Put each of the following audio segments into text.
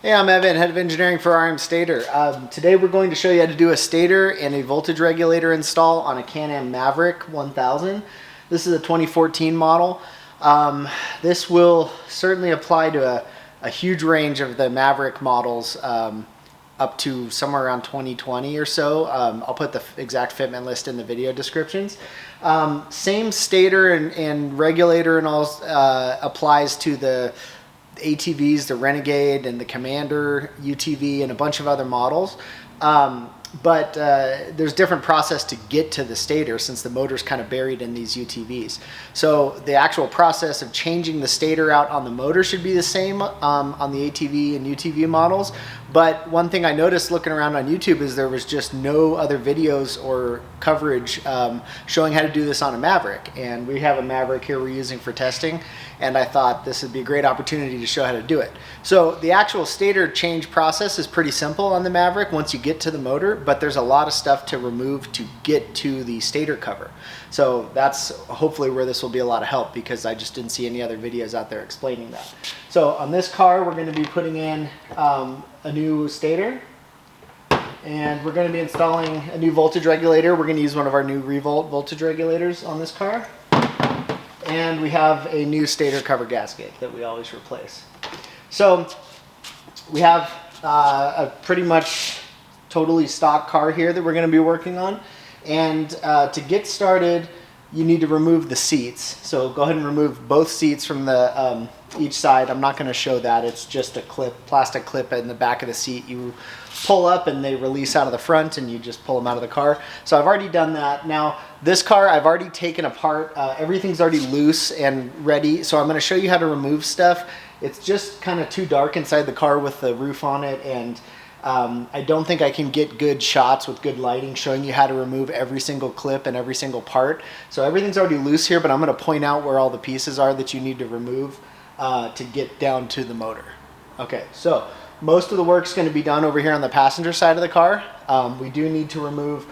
Hey, I'm Evan, Head of Engineering for RMSTATOR. Today we're going to show you how to do a stator and a voltage regulator install on a Can-Am Maverick 1000. This is a 2014 model. This will certainly apply to a huge range of the Maverick models up to somewhere around 2020 or so. I'll put the exact fitment list in the video descriptions. Same stator and regulator and all applies to the ATVs, the Renegade and the Commander UTV and a bunch of other models. But there's different process to get to the stator since the motor's kind of buried in these UTVs. So the actual process of changing the stator out on the motor should be the same on the ATV and UTV models. But one thing I noticed looking around on YouTube is there was just no other videos or coverage showing how to do this on a Maverick. And we have a Maverick here we're using for testing, and I thought this would be a great opportunity to show how to do it. So the actual stator change process is pretty simple on the Maverick once you get to the motor, but there's a lot of stuff to remove to get to the stator cover. So that's hopefully where this will be a lot of help, because I just didn't see any other videos out there explaining that. So on this car, we're going to be putting in a new stator, and we're going to be installing a new voltage regulator. We're going to use one of our new Revolt voltage regulators on this car. And we have a new stator cover gasket that we always replace. So we have a pretty much totally stock car here that we're going to be working on. And to get started, you need to remove the seats. So go ahead and remove both seats from the each side. I'm not going to show that. It's just a clip, plastic clip in the back of the seat. You pull up and they release out of the front, and you just pull them out of the car. So I've already done that. Now this car I've already taken apart. Everything's already loose and ready. So I'm going to show you how to remove stuff. It's just kind of too dark inside the car with the roof on it, and I don't think I can get good shots with good lighting showing you how to remove every single clip and every single part. So everything's already loose here, but I'm going to point out where all the pieces are that you need to remove to get down to the motor. Okay, so most of the work's going to be done over here on the passenger side of the car. We do need to remove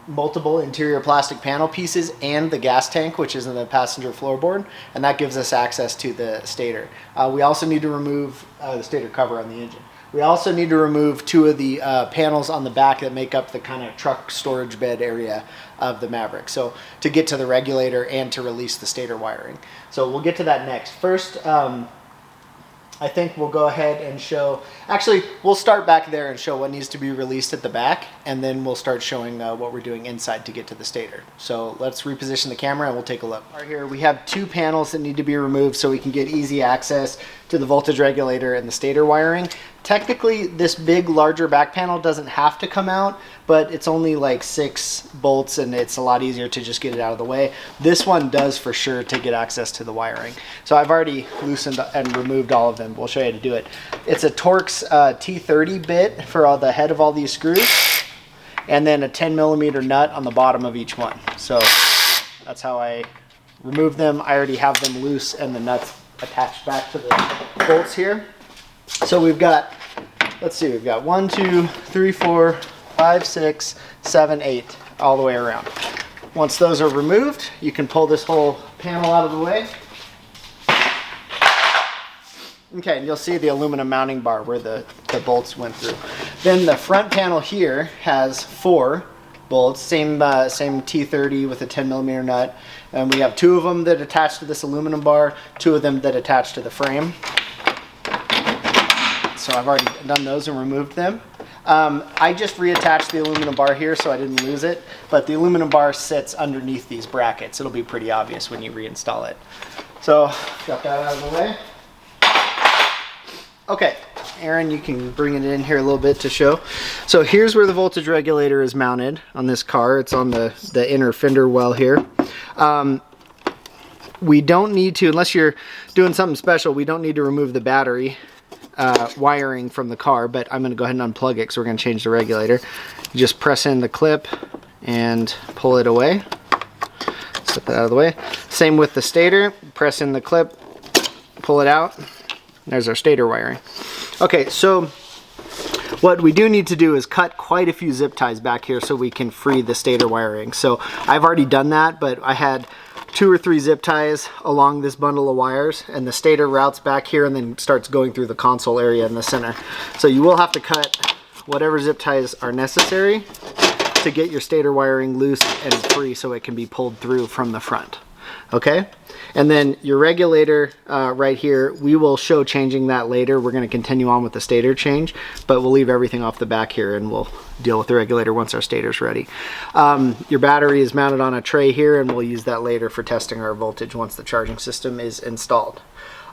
multiple interior plastic panel pieces and the gas tank, which is in the passenger floorboard, and that gives us access to the stator. We also need to remove the stator cover on the engine. We also need to remove two of the panels on the back that make up the kind of truck storage bed area of the Maverick. So to get to the regulator and to release the stator wiring. So we'll get to that next. First, I think we'll go ahead and show, actually we'll start back there and show what needs to be released at the back, and then we'll start showing what we're doing inside to get to the stator. So let's reposition the camera and we'll take a look. Right here we have two panels that need to be removed so we can get easy access to the voltage regulator and the stator wiring. Technically this big larger back panel doesn't have to come out, but it's only like 6 bolts and it's a lot easier to just get it out of the way. This one does for sure to get access to the wiring. So I've already loosened and removed all of them. We'll show you how to do it. It's a Torx T30 bit for all the head of all these screws, and then a 10mm nut on the bottom of each one. So that's how I remove them. I already have them loose and the nuts attached back to the bolts here. So we've got, let's see, we've got 1, 2, 3, 4, 5, 6, 7, 8 all the way around. Once those are removed, you can pull this whole panel out of the way. Okay, and you'll see the aluminum mounting bar where the bolts went through. Then the front panel here has 4 bolts, same T30 with a 10mm nut, and we have 2 of them that attach to this aluminum bar, 2 of them that attach to the frame. So I've already done those and removed them. I just reattached the aluminum bar here so I didn't lose it, but the aluminum bar sits underneath these brackets. It'll be pretty obvious when you reinstall it. So got that out of the way. Okay, Aaron, you can bring it in here a little bit to show. So here's where the voltage regulator is mounted on this car. It's on the inner fender well here. We don't need to, unless you're doing something special, we don't need to remove the battery wiring from the car, but I'm going to go ahead and unplug it because we're going to change the regulator. You just press in the clip and pull it away. Set that out of the way. Same with the stator. Press in the clip, pull it out. There's our stator wiring. Okay, so what we do need to do is cut quite a few zip ties back here so we can free the stator wiring. So I've already done that, but I had 2 or 3 zip ties along this bundle of wires, and the stator routes back here and then starts going through the console area in the center. So you will have to cut whatever zip ties are necessary to get your stator wiring loose and free so it can be pulled through from the front. Okay? And then your regulator right here, we will show changing that later. We're going to continue on with the stator change, but we'll leave everything off the back here and we'll deal with the regulator once our stator's ready. Your battery is mounted on a tray here, and we'll use that later for testing our voltage once the charging system is installed.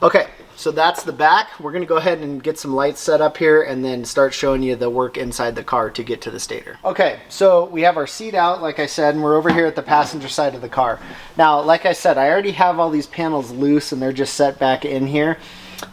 Okay, so that's the back. We're going to go ahead and get some lights set up here and then start showing you the work inside the car to get to the stator. Okay, so we have our seat out, like I said, and we're over here at the passenger side of the car. Now, like I said, I already have all these panels loose and they're just set back in here.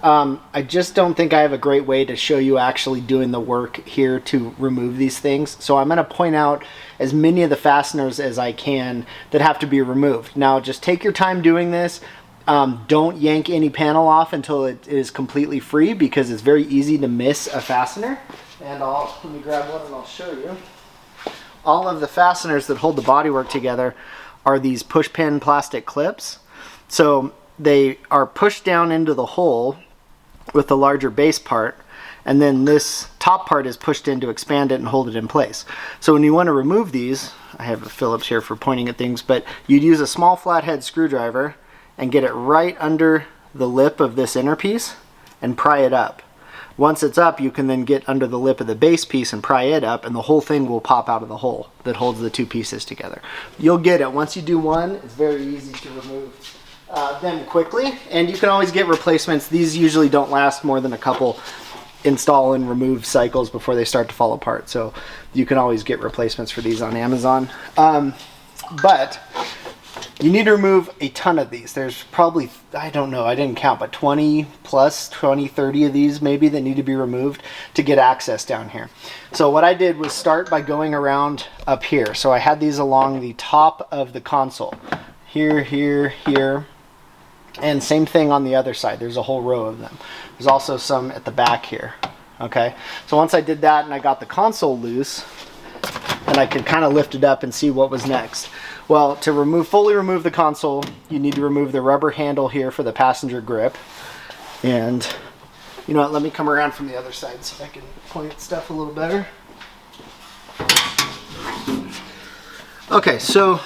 I just don't think I have a great way to show you actually doing the work here to remove these things. So I'm going to point out as many of the fasteners as I can that have to be removed. Now, just take your time doing this. Don't yank any panel off until it is completely free, because it's very easy to miss a fastener. And let me grab one and I'll show you. All of the fasteners that hold the bodywork together are these push pin plastic clips. So they are pushed down into the hole with the larger base part, and then this top part is pushed in to expand it and hold it in place. So when you want to remove these, I have a Phillips here for pointing at things, but you'd use a small flathead screwdriver and get it right under the lip of this inner piece and pry it up. Once it's up, you can then get under the lip of the base piece and pry it up, and the whole thing will pop out of the hole that holds the 2 pieces together. You'll get it. Once you do one, it's very easy to remove them quickly, and you can always get replacements. These usually don't last more than a couple install and remove cycles before they start to fall apart, so you can always get replacements for these on Amazon. But you need to remove a ton of these. There's probably, I don't know, I didn't count, but 20 plus, 20, 30 of these maybe that need to be removed to get access down here. So what I did was start by going around up here. So I had these along the top of the console. Here, here, here. And same thing on the other side. There's a whole row of them. There's also some at the back here. Okay, so once I did that and I got the console loose, and I could kind of lift it up and see what was next. Well, to fully remove the console, you need to remove the rubber handle here for the passenger grip. And you know what, let me come around from the other side so I can point at stuff a little better. Okay, so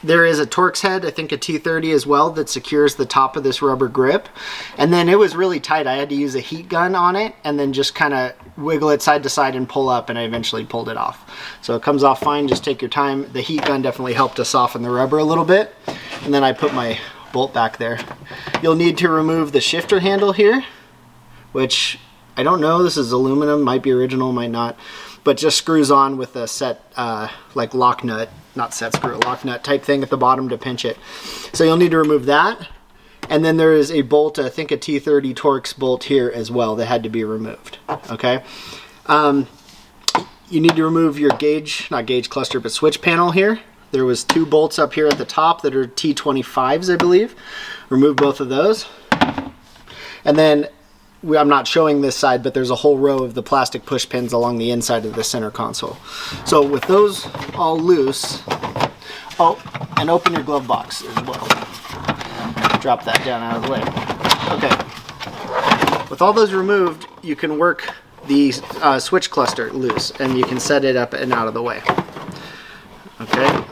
there is a Torx head, I think a T30 as well, that secures the top of this rubber grip. And then it was really tight. I had to use a heat gun on it and then just kind of wiggle it side to side and pull up, and I eventually pulled it off. So it comes off fine, just take your time. The heat gun definitely helped to soften the rubber a little bit. And then I put my bolt back there. You'll need to remove the shifter handle here, which I don't know, this is aluminum, might be original, might not, but just screws on with a set like lock nut. Not set screw, lock nut type thing at the bottom to pinch it. So you'll need to remove that. And then there is a bolt, I think a T30 Torx bolt here as well that had to be removed. Okay. You need to remove your gauge, not gauge cluster, but switch panel here. There was 2 bolts up here at the top that are T25s, I believe. Remove both of those. And then I'm not showing this side, but there's a whole row of the plastic push pins along the inside of the center console. So with those all loose, oh, and open your glove box as well. Drop that down out of the way. Okay. With all those removed, you can work the switch cluster loose, and you can set it up and out of the way. Okay.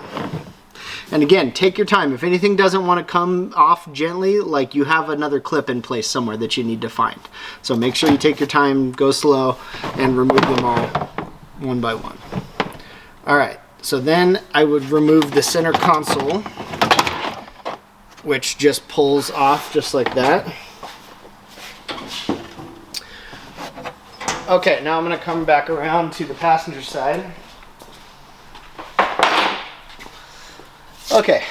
And again, take your time. If anything doesn't want to come off gently, like you have another clip in place somewhere that you need to find. So make sure you take your time, go slow, and remove them all one by one. All right, so then I would remove the center console, which just pulls off just like that. Okay, now I'm going to come back around to the passenger side. Okay,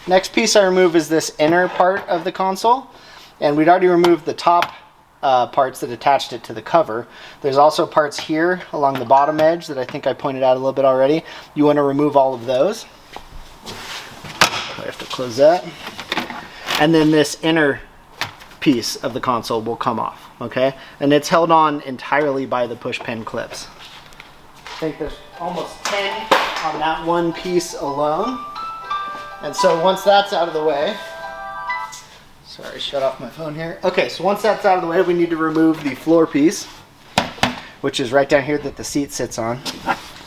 next piece I remove is this inner part of the console, and we'd already removed the top parts that attached it to the cover. There's also parts here along the bottom edge that I think I pointed out a little bit already. You want to remove all of those. I have to close that. And then this inner piece of the console will come off, okay? And it's held on entirely by the push pin clips. I think there's almost 10 on that one piece alone. And so once that's out of the way, sorry, shut off my phone here. Okay, so once that's out of the way, we need to remove the floor piece, which is right down here that the seat sits on.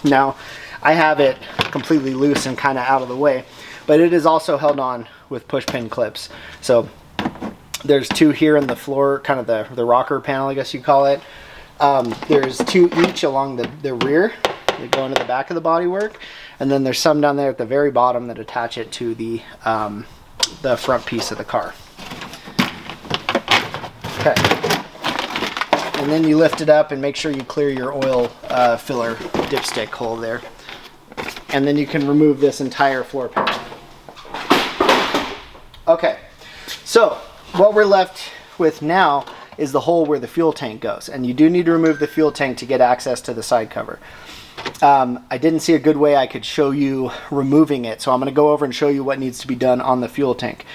Now, I have it completely loose and kind of out of the way, but it is also held on with push pin clips. So there's two here in the floor, kind of the rocker panel, I guess you call it. There's two each along the rear that go into the back of the bodywork, and then there's some down there at the very bottom that attach it to the front piece of the car. Okay, and then you lift it up and make sure you clear your oil filler dipstick hole there, and then you can remove this entire floor panel. Okay, so what we're left with now is the hole where the fuel tank goes, and you do need to remove the fuel tank to get access to the side cover. I didn't see a good way I could show you removing it, so I'm going to go over and show you what needs to be done on the fuel tank.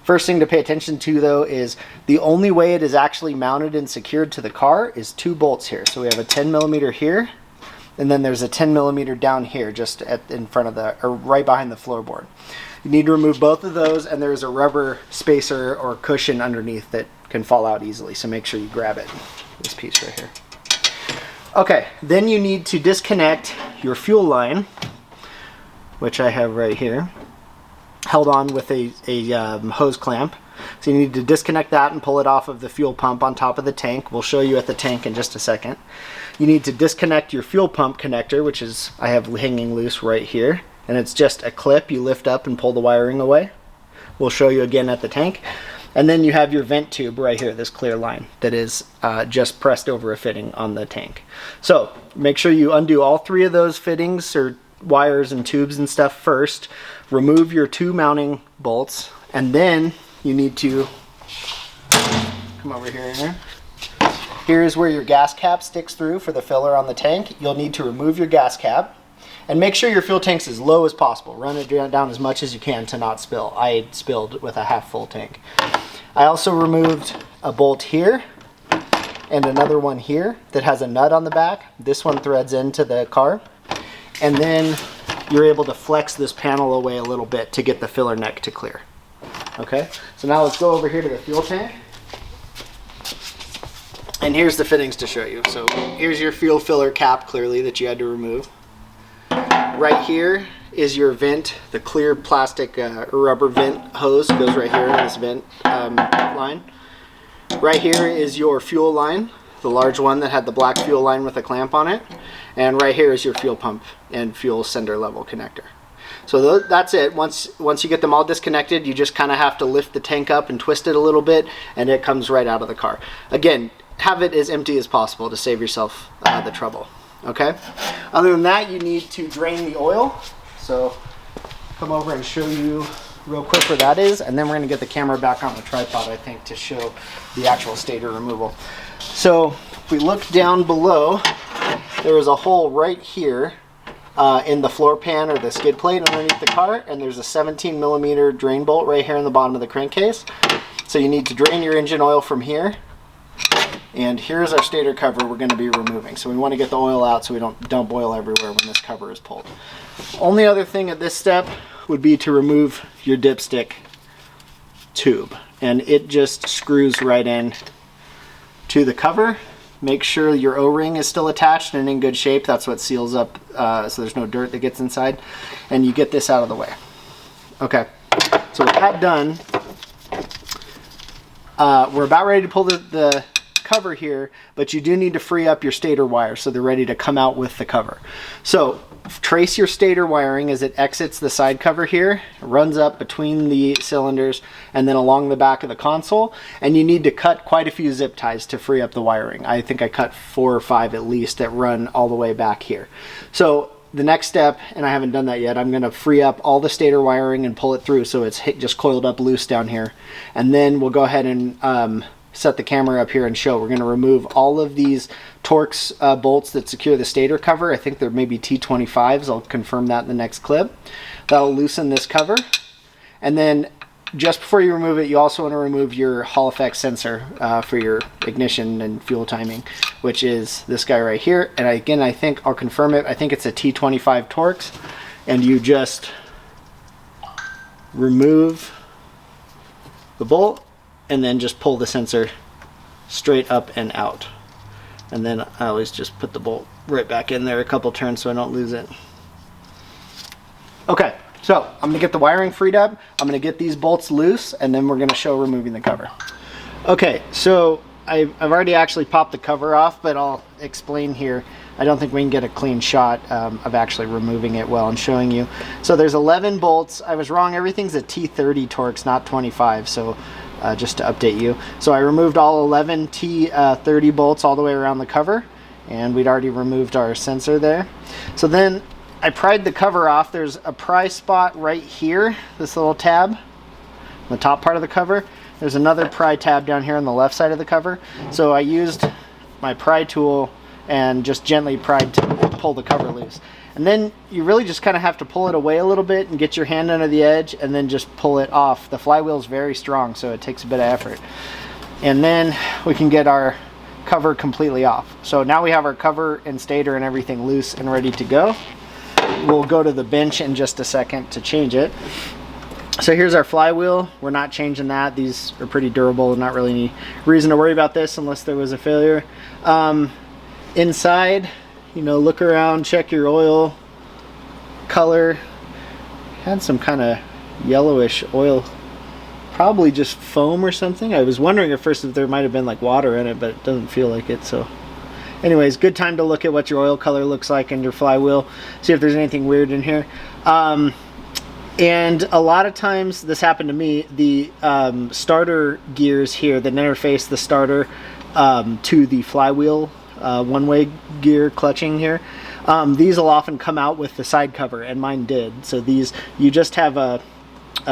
First thing to pay attention to, though, is the only way it is actually mounted and secured to the car is two bolts here. So we have a 10mm here, and then there's a 10mm down here, just in front of or right behind the floorboard. You need to remove both of those, and there's a rubber spacer or cushion underneath that can fall out easily, so make sure you grab it. This piece right here. Okay, then you need to disconnect your fuel line, which I have right here, held on with a hose clamp. So you need to disconnect that and pull it off of the fuel pump on top of the tank. We'll show you at the tank in just a second. You need to disconnect your fuel pump connector, which is I have hanging loose right here, and it's just a clip you lift up and pull the wiring away. We'll show you again at the tank. And then you have your vent tube right here, this clear line that is just pressed over a fitting on the tank. So make sure you undo all three of those fittings or wires and tubes and stuff first. Remove your two mounting bolts, and then you need to come over here. Here's where your gas cap sticks through for the filler on the tank. You'll need to remove your gas cap. And make sure your fuel tank's as low as possible. Run it down as much as you can to not spill. I spilled with a half full tank. I also removed a bolt here and another one here that has a nut on the back. This one threads into the car. And then you're able to flex this panel away a little bit to get the filler neck to clear. Okay, so now let's go over here to the fuel tank. And here's the fittings to show you. So here's your fuel filler cap clearly that you had to remove. Right here is your vent, the clear plastic rubber vent hose goes right here in this vent line. Right here is your fuel line, the large one that had the black fuel line with a clamp on it. And right here is your fuel pump and fuel sender level connector. So that's it. Once you get them all disconnected, you just kind of have to lift the tank up and twist it a little bit, and it comes right out of the car. Again, have it as empty as possible to save yourself the trouble. Okay, other than that, you need to drain the oil. So come over and show you real quick where that is, and then we're going to get the camera back on the tripod, I think, to show the actual stator removal. So if we look down below, there is a hole right here in the floor pan or the skid plate underneath the car, and there's a 17mm drain bolt right here in the bottom of the crankcase. So you need to drain your engine oil from here. And here's our stator cover we're going to be removing. So we want to get the oil out so we don't dump oil everywhere when this cover is pulled. Only other thing at this step would be to remove your dipstick tube. And it just screws right in to the cover. Make sure your O-ring is still attached and in good shape. That's what seals up so there's no dirt that gets inside. And you get this out of the way. Okay, so with that done, we're about ready to pull the cover here, but you do need to free up your stator wires so they're ready to come out with the cover. So trace your stator wiring as it exits the side cover here, runs up between the cylinders and then along the back of the console, and you need to cut quite a few zip ties to free up the wiring. I think I cut 4 or 5 at least that run all the way back here. So the next step, and I haven't done that yet, I'm going to free up all the stator wiring and pull it through so it's just coiled up loose down here, and then we'll go ahead and set the camera up here and show. We're going to remove all of these Torx bolts that secure the stator cover. I think they're maybe T25s. I'll confirm that in the next clip. That'll loosen this cover. And then just before you remove it, you also want to remove your Hall effect sensor for your ignition and fuel timing, which is this guy right here. And again, I think I'll confirm it. I think it's a T25 Torx. And you just remove the bolt and then just pull the sensor straight up and out. And then I always just put the bolt right back in there a couple turns so I don't lose it. Okay, so I'm gonna get the wiring freed up, I'm gonna get these bolts loose, and then we're gonna show removing the cover. Okay, so I've already actually popped the cover off, but I'll explain here. I don't think we can get a clean shot of actually removing it well and showing you. So there's 11 bolts. I was wrong, everything's a T30 Torx, not 25, so just to update you. So I removed all 11 T30 bolts all the way around the cover, and we'd already removed our sensor there. So then I pried the cover off. There's a pry spot right here, this little tab, the top part of the cover. There's another pry tab down here on the left side of the cover. So I used my pry tool and just gently pried to pull the cover loose. And then you really just kind of have to pull it away a little bit and get your hand under the edge and then just pull it off. The flywheel is very strong, so it takes a bit of effort. And then we can get our cover completely off. So now we have our cover and stator and everything loose and ready to go. We'll go to the bench in just a second to change it. So here's our flywheel. We're not changing that. These are pretty durable. Not really any reason to worry about this unless there was a failure. Inside, you know, look around, check your oil color. Had some kind of yellowish oil, probably just foam or something. I was wondering at first if there might have been like water in it, but it doesn't feel like it. So anyways, good time to look at what your oil color looks like in your flywheel, see if there's anything weird in here. And a lot of times, this happened to me, the starter gears here that interface the starter to the flywheel one-way gear clutching here, these will often come out with the side cover, and mine did. So these, you just have a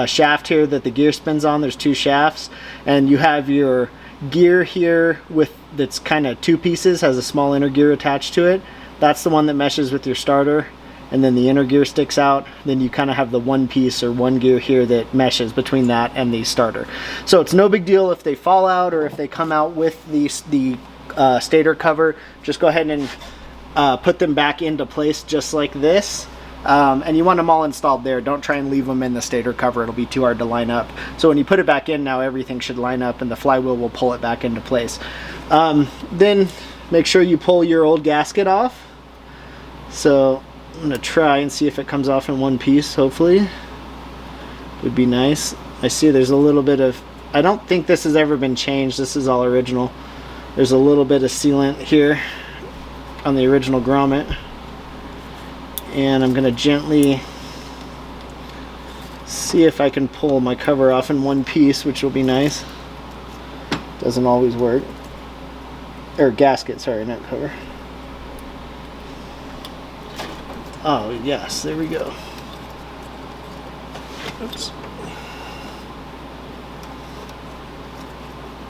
shaft here that the gear spins on. There's two shafts, and you have your gear here with that's kind of two pieces, has a small inner gear attached to it. That's the one that meshes with your starter, and then the inner gear sticks out. Then you kind of have the one piece or one gear here that meshes between that and the starter. So it's no big deal if they fall out or if they come out with the stator cover. Just go ahead and put them back into place just like this. And you want them all installed there. Don't try and leave them in the stator cover. It'll be too hard to line up. So when you put it back in, now everything should line up and the flywheel will pull it back into place. Then make sure you pull your old gasket off. So I'm gonna try and see if it comes off in one piece, hopefully. Would be nice. I see there's a little bit of, I don't think this has ever been changed. This is all original. There's a little bit of sealant here on the original grommet. And I'm gonna gently see if I can pull my cover off in one piece, which will be nice. Doesn't always work. Or gasket, sorry, not cover. Oh yes, there we go. Oops.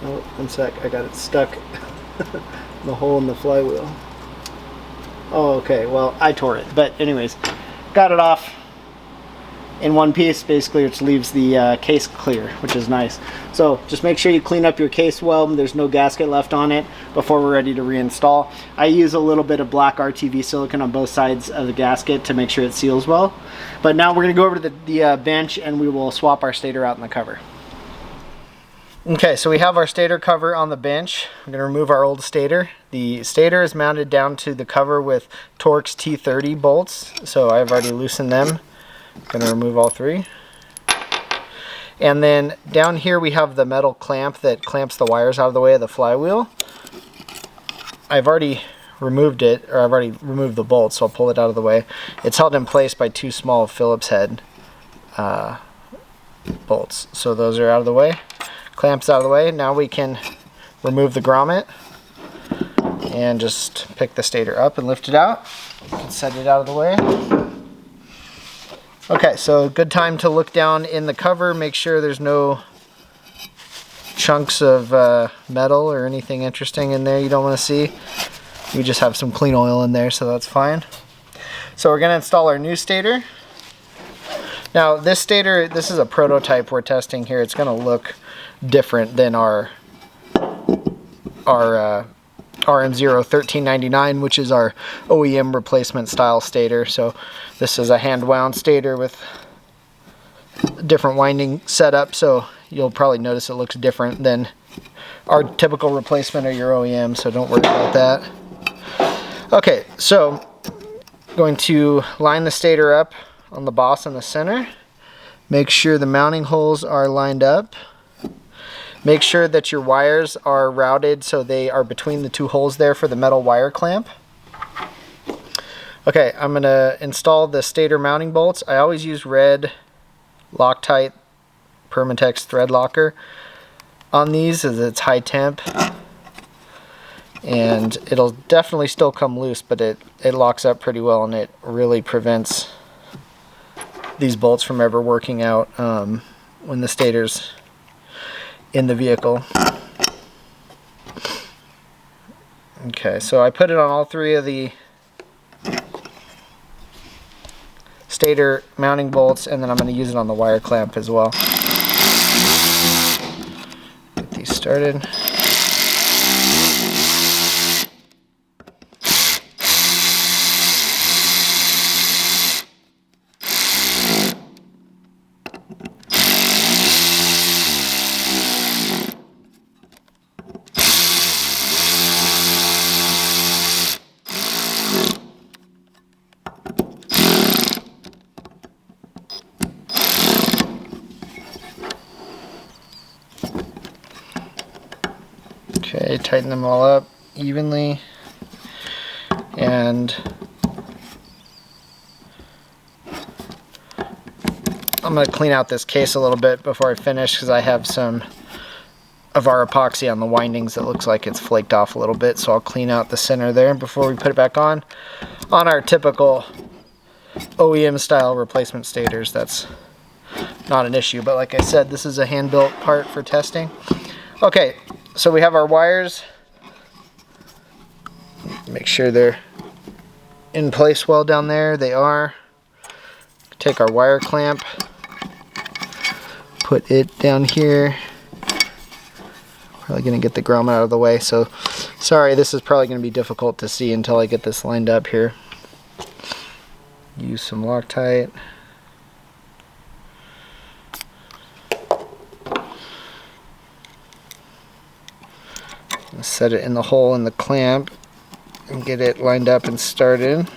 Oh, one sec, I got it stuck in the hole in the flywheel. Oh, okay, well, I tore it. But anyways, got it off in one piece, basically, which leaves the case clear, which is nice. So just make sure you clean up your case well. There's no gasket left on it before we're ready to reinstall. I use a little bit of black RTV silicone on both sides of the gasket to make sure it seals well. But now we're going to go over to the bench and we will swap our stator out in the cover. Okay, so we have our stator cover on the bench. I'm going to remove our old stator. The stator is mounted down to the cover with Torx T30 bolts, so I've already loosened them. I'm going to remove all three. And then down here we have the metal clamp that clamps the wires out of the way of the flywheel. I've already removed it, or I've already removed the bolts, so I'll pull it out of the way. It's held in place by two small Phillips head bolts, so those are out of the way. Clamps out of the way. Now we can remove the grommet and just pick the stator up and lift it out. You can set it out of the way. Okay, so good time to look down in the cover, make sure there's no chunks of metal or anything interesting in there you don't want to see. We just have some clean oil in there, so that's fine. So we're going to install our new stator. Now this stator, this is a prototype we're testing here. It's going to look different than our RM0 1399, which is our OEM replacement style stator. So this is a hand wound stator with different winding setup, so you'll probably notice it looks different than our typical replacement or your OEM, so don't worry about that. Okay, so going to line the stator up on the boss in the center. Make sure the mounting holes are lined up. Make sure that your wires are routed so they are between the two holes there for the metal wire clamp. Okay, I'm going to install the stator mounting bolts. I always use red Loctite Permatex thread locker on these as it's high temp, and it'll definitely still come loose, but it locks up pretty well, and it really prevents these bolts from ever working out when the stator's in the vehicle. Okay, so I put it on all three of the stator mounting bolts, and then I'm going to use it on the wire clamp as well. Get these started. Okay, tighten them all up evenly, and I'm going to clean out this case a little bit before I finish, because I have some of our epoxy on the windings that looks like it's flaked off a little bit, so I'll clean out the center there before we put it back on our typical OEM style replacement stators. That's not an issue, but like I said, this is a hand-built part for testing. Okay, so we have our wires. Make sure they're in place well down there. They are. Take our wire clamp, put it down here. Probably going to get the grommet out of the way, so sorry, this is probably going to be difficult to see until I get this lined up here. Use some Loctite. Set it in the hole in the clamp and get it lined up and started.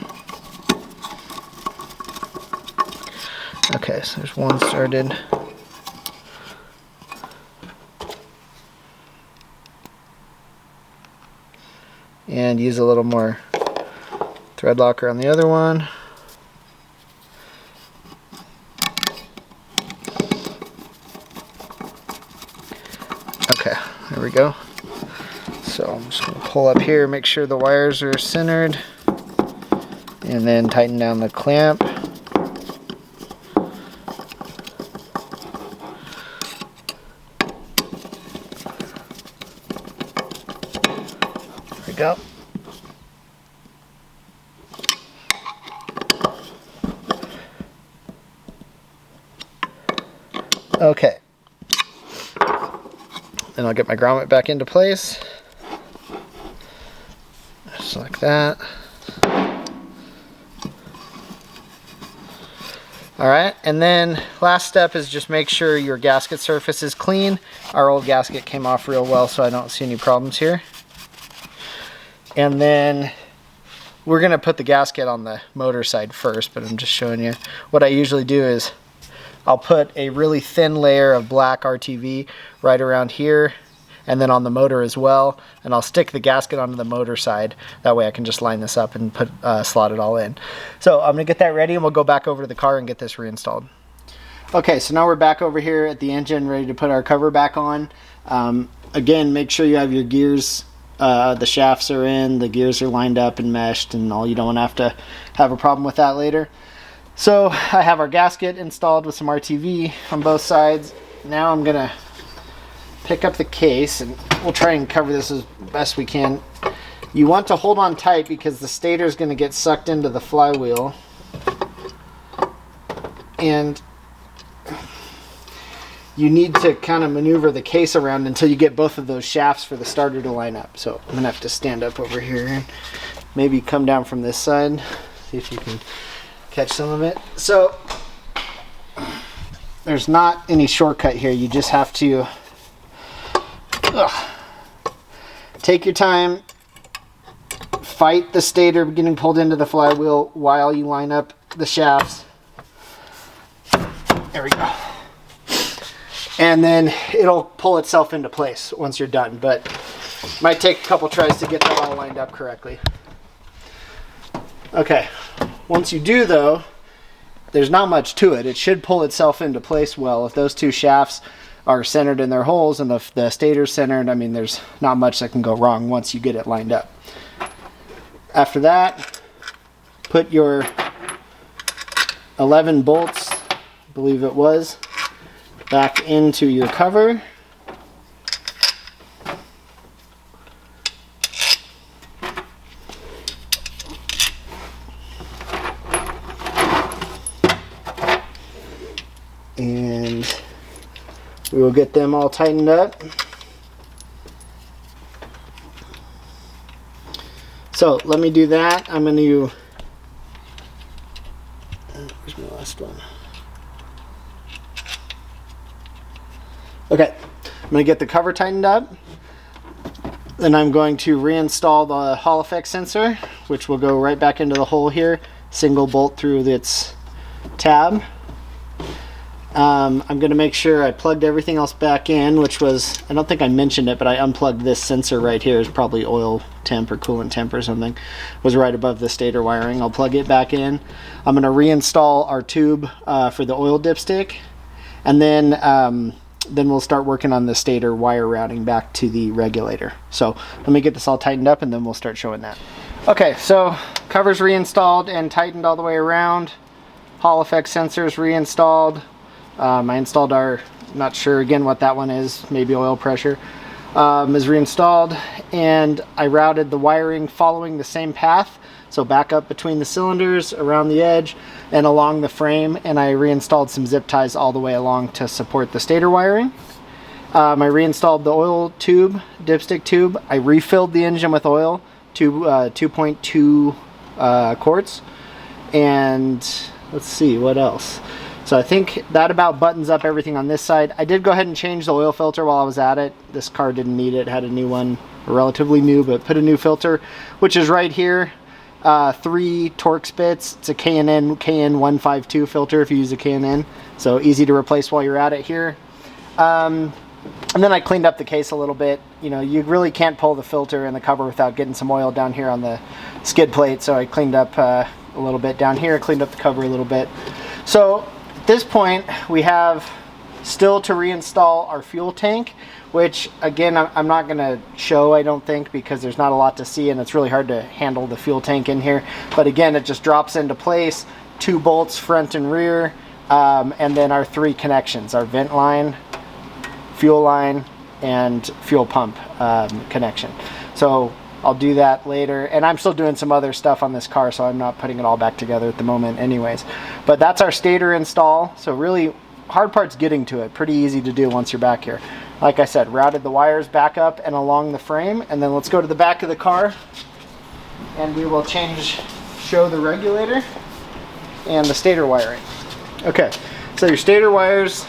Okay, so there's one started. And use a little more thread locker on the other one. Okay, there we go. So I'm just going to pull up here, make sure the wires are centered, and then tighten down the clamp. There we go. Okay. Then I'll get my grommet back into place. Just like that. Alright, and then last step is just make sure your gasket surface is clean. Our old gasket came off real well, so I don't see any problems here. And then we're going to put the gasket on the motor side first, but I'm just showing you. What I usually do is I'll put a really thin layer of black RTV right around here, and then on the motor as well, and I'll stick the gasket onto the motor side. That way I can just line this up and put slot it all in. So I'm gonna get that ready, and we'll go back over to the car and get this reinstalled. Okay, so now we're back over here at the engine, ready to put our cover back on. Again, make sure you have your gears, the shafts are in, the gears are lined up and meshed and all. You don't want to have a problem with that later. So I have our gasket installed with some RTV on both sides. Now I'm gonna pick up the case, and we'll try and cover this as best we can. You want to hold on tight because the stator is going to get sucked into the flywheel, and you need to kind of maneuver the case around until you get both of those shafts for the starter to line up. So I'm going to have to stand up over here and maybe come down from this side, see if you can catch some of it. So there's not any shortcut here. You just have to take your time, fight the stator getting pulled into the flywheel while you line up the shafts. There we go. And then it'll pull itself into place once you're done, but it might take a couple tries to get that all lined up correctly. Okay, once you do though, there's not much to it. It should pull itself into place well. If those two shafts are centered in their holes and the stator's centered, I mean, there's not much that can go wrong once you get it lined up. After that, put your 11 bolts, I believe it was, back into your cover. And we will get them all tightened up. So let me do that. I'm going to, where's my last one? Okay, I'm going to get the cover tightened up. Then I'm going to reinstall the Hall effect sensor, which will go right back into the hole here. Single bolt through its tab. I'm going to make sure I plugged everything else back in, which was, I don't think I mentioned it, but I unplugged this sensor right here. It's probably oil temp or coolant temp or something. It was right above the stator wiring. I'll plug it back in. I'm going to reinstall our tube for the oil dipstick, and then we'll start working on the stator wire routing back to the regulator. So let me get this all tightened up and then we'll start showing that. Okay, so cover's reinstalled and tightened all the way around. Hall effect sensors reinstalled. I installed our, not sure again what that one is, maybe oil pressure, is reinstalled, and I routed the wiring following the same path, so back up between the cylinders, around the edge, and along the frame, and I reinstalled some zip ties all the way along to support the stator wiring. I reinstalled the oil tube, dipstick tube. I refilled the engine with oil, 2.2 quarts, and let's see, what else? So I think that about buttons up everything on this side. I did go ahead and change the oil filter while I was at it. This car didn't need it, had a new one, relatively new, but put a new filter, which is right here. 3 Torx bits. It's a Can-Am KN152 filter if you use a Can-Am. So easy to replace while you're at it here. And then I cleaned up the case a little bit. You know, you really can't pull the filter and the cover without getting some oil down here on the skid plate. So I cleaned up a little bit down here, cleaned up the cover a little bit. So at this point, we have still to reinstall our fuel tank, which again, I'm not going to show, I don't think, because there's not a lot to see and it's really hard to handle the fuel tank in here. But again, it just drops into place, 2 bolts front and rear, and then our 3 connections, our vent line, fuel line, and fuel pump connection. So I'll do that later, and I'm still doing some other stuff on this car, so I'm not putting it all back together at the moment anyways. But that's our stator install. So really hard part's getting to it. Pretty easy to do once you're back here. Like I said, routed the wires back up and along the frame, and then let's go to the back of the car and we will show the regulator and the stator wiring. Okay, so your stator wires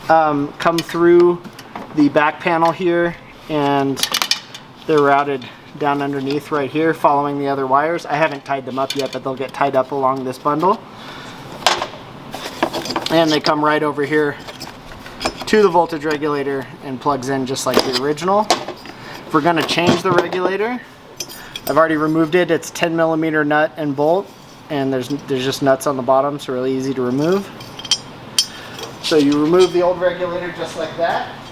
come through the back panel here, and they're routed down underneath right here following the other wires. I haven't tied them up yet, but they'll get tied up along this bundle. And they come right over here to the voltage regulator and plugs in just like the original. If we're going to change the regulator, I've already removed it. It's 10mm nut and bolt, and there's just nuts on the bottom, so really easy to remove. So you remove the old regulator just like that.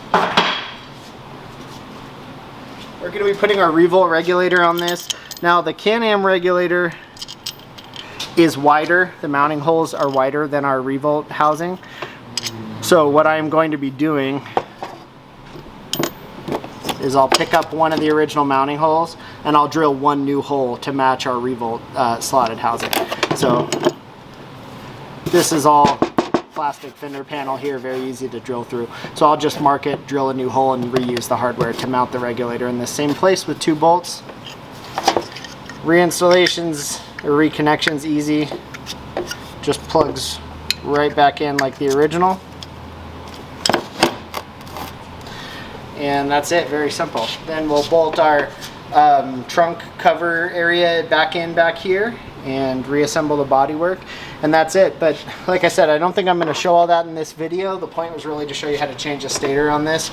We're going to be putting our revolt regulator on this. Now the Can-Am regulator is wider. The mounting holes are wider than our revolt housing. So what I'm going to be doing is I'll pick up one of the original mounting holes and I'll drill one new hole to match our revolt slotted housing. So this is all plastic fender panel here, very easy to drill through. So I'll just mark it, drill a new hole, and reuse the hardware to mount the regulator in the same place with 2 bolts. Reinstallations or reconnections easy. Just plugs right back in like the original. and that's it, very simple. Then we'll bolt our trunk cover area back here and reassemble the bodywork, and that's it. But like I said, I don't think I'm going to show all that in this video. The point was really to show you how to change the stator on this,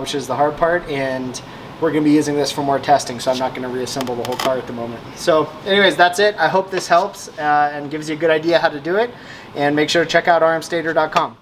which is the hard part, and we're going to be using this for more testing, so I'm not going to reassemble the whole car at the moment. So anyways, that's it. I hope this helps and gives you a good idea how to do it, and make sure to check out rmstator.com.